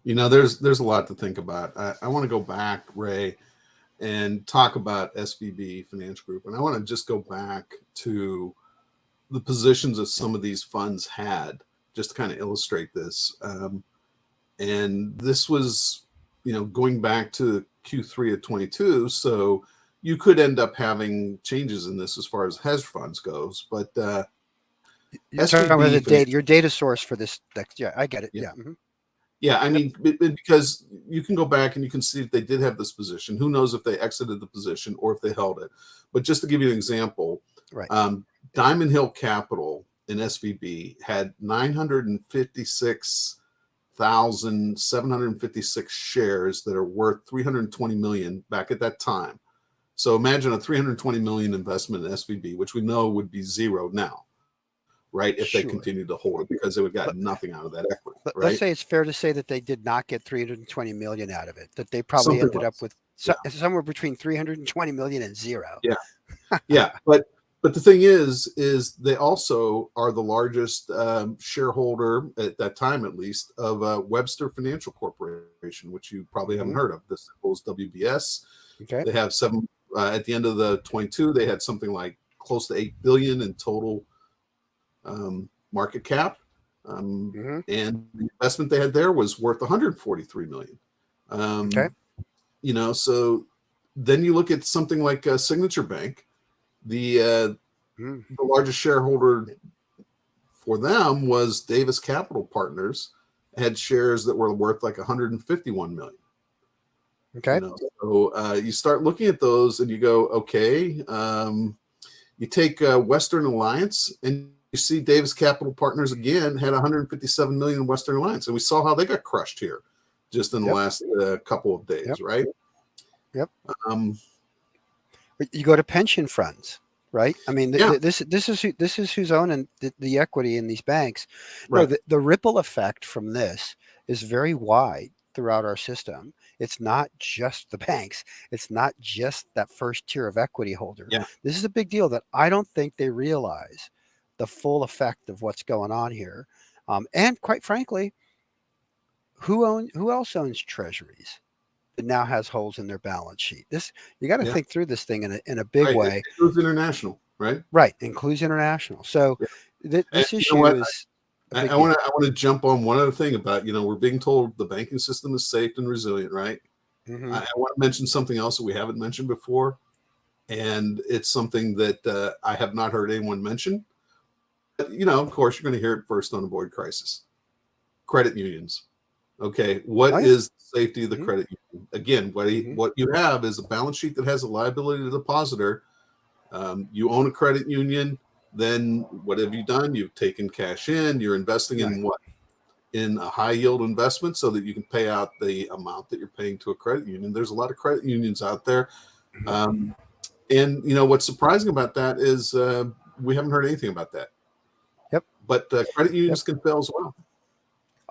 There's a lot to think about. I want to go back, Ray, and talk about SVB Finance Group, and I want to just go back to the positions that some of these funds had, just to kind of illustrate this. And this was, going back to Q3 of 22. So you could end up having changes in this as far as hedge funds goes. But You're talking about the data, your data source for this. Yeah, I get it. yeah, Yeah. Mm-hmm. yeah. I mean, because you can go back and you can see if they did have this position. Who knows if they exited the position or if they held it. But just to give you an example, Right. Diamond Hill Capital in SVB had 956,756 shares that are worth 320 million back at that time. So imagine a 320 million investment in SVB, which we know would be zero now, right? If they Sure. continued to hold it, because they would Let, got nothing out of that equity, let's right? say it's fair to say that they did not get 320 million out of it. That they probably Something ended up less. with Yeah, somewhere between 320 million and zero. yeah, yeah. But the thing is they also are the largest shareholder at that time, at least, of Webster Financial Corporation, which you probably haven't Mm-hmm. heard of. This is WBS. Okay. They have seven at the end of the 22. They had something like close to 8 billion in total market cap, Mm-hmm. and the investment they had there was worth 143 million. Okay. Um, so then you look at something like Signature Bank, the Mm. the largest shareholder for them was Davis Capital Partners, had shares that were worth like 151 million. Okay. So you start looking at those and you go, okay. You take Western Alliance and you see Davis Capital Partners again had 157 million in Western Alliance, and we saw how they got crushed here just in the Yep. last couple of days, Yep. right? Yep. Um, But you go to pension funds, right? I mean, yeah, this is who's owning the equity in these banks. No, right. the ripple effect from this is very wide throughout our system. It's not just the banks. It's not just that first tier of equity holder. Yeah, This is a big deal that I don't think they realize the full effect of what's going on here. And quite frankly, who else owns treasuries that now has holes in their balance sheet? This you got to yeah, think through this thing in a big right. It way. goes international, right? Right, includes international. So Yeah. And this you know issue what? is a I big want deal. to I want to jump on one other thing about we're being told the banking system is safe and resilient, right? Hmm. I want to mention something else that we haven't mentioned before, and it's something that I have not heard anyone mention. But of course, you're going to hear it first on Avoid Crisis. Credit unions. Okay, what Oh yeah. is the safety of the Hmm. credit union? Again, Hmm. what you have is a balance sheet that has a liability to the depositor. You own a credit union. Then what have you done? You've taken cash in. You're investing Right. in what? In a high yield investment so that you can pay out the amount that you're paying to a credit union. There's a lot of credit unions out there. Hmm. Um, and what's surprising about that is we haven't heard anything about that. Yep. But credit Yep. unions can fail as well.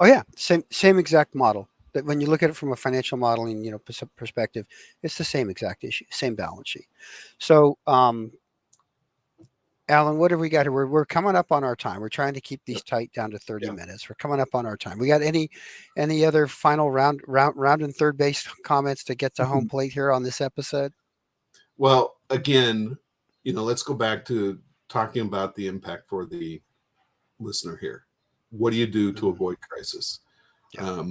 Oh yeah. Same exact model. That when you look at it from a financial modeling perspective, it's the same exact issue, same balance sheet. So Alan, what have we got here? We're coming up on our time. We're trying to keep these Yep. tight down to 30 Yeah. minutes. We're coming up on our time. We got any other final round and third base comments to get to home plate here on this episode? Well, again, let's go back to talking about the impact for the listener here. What do you do to Mhm. avoid crisis? Yeah.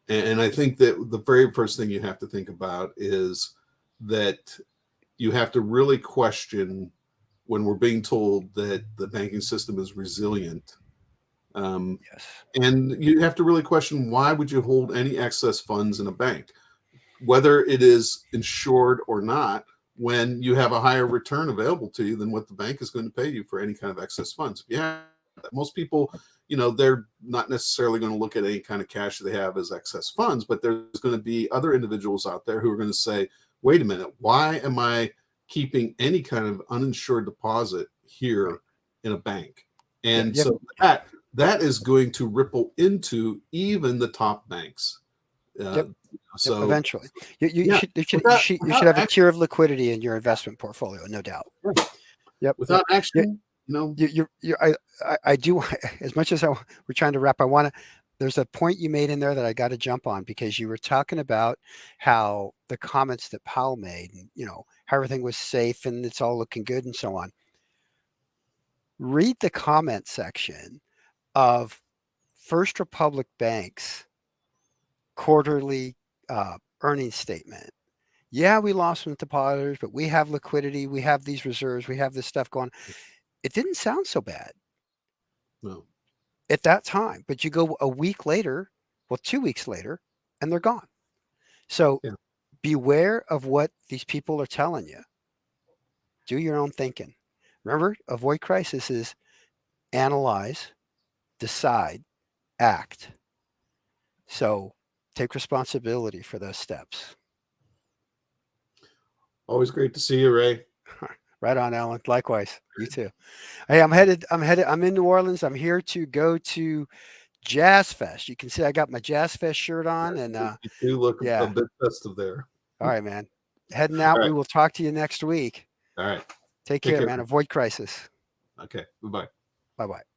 And I think that the very first thing you have to think about is that you have to really question when we're being told that the banking system is resilient. Um, Yes. and you have to really question, why would you hold any excess funds in a bank, whether it is insured or not, when you have a higher return available to you than what the bank is going to pay you for any kind of excess funds. Yeah, most people, they're not necessarily going to look at any kind of cash they have as excess funds, but there's going to be other individuals out there who are going to say, wait a minute, why am I keeping any kind of uninsured deposit Right. here in a bank? Yeah. And Yep. so that is going to ripple into even the top banks. Uh, Yep. Yep. so Eventually, you yeah, should you should without have a tier of liquidity in your investment portfolio, no doubt. action, Yep. Yep. without You, action, you I do as much as we're trying to wrap. I want to. there's a point you made in there that I got to jump on, because you were talking about how the comments that Powell made, and how everything was safe and it's all looking good and so on. Read the comment section of First Republic Bank's quarterly earnings statement. Yeah, we lost some depositors, but we have liquidity, we have these reserves, we have this stuff going. It didn't sound so bad No. at that time, but you go a week later, well, 2 weeks later, and they're gone. So Yeah. beware of what these people are telling you. Do your own thinking. Remember, avoid crisis is analyze, decide, act. So take responsibility for those steps. Always great to see you, Ray. Right on, Alan. Likewise. You too. Hey, I'm in New Orleans. I'm here to go to Jazz Fest. You can see I got my Jazz Fest shirt on, and You do look a yeah. bit festive there. All right, man. Heading out. All right. We will talk to you next week. All right. Take care, man. Avoid crisis. Okay. Bye-bye. Bye-bye.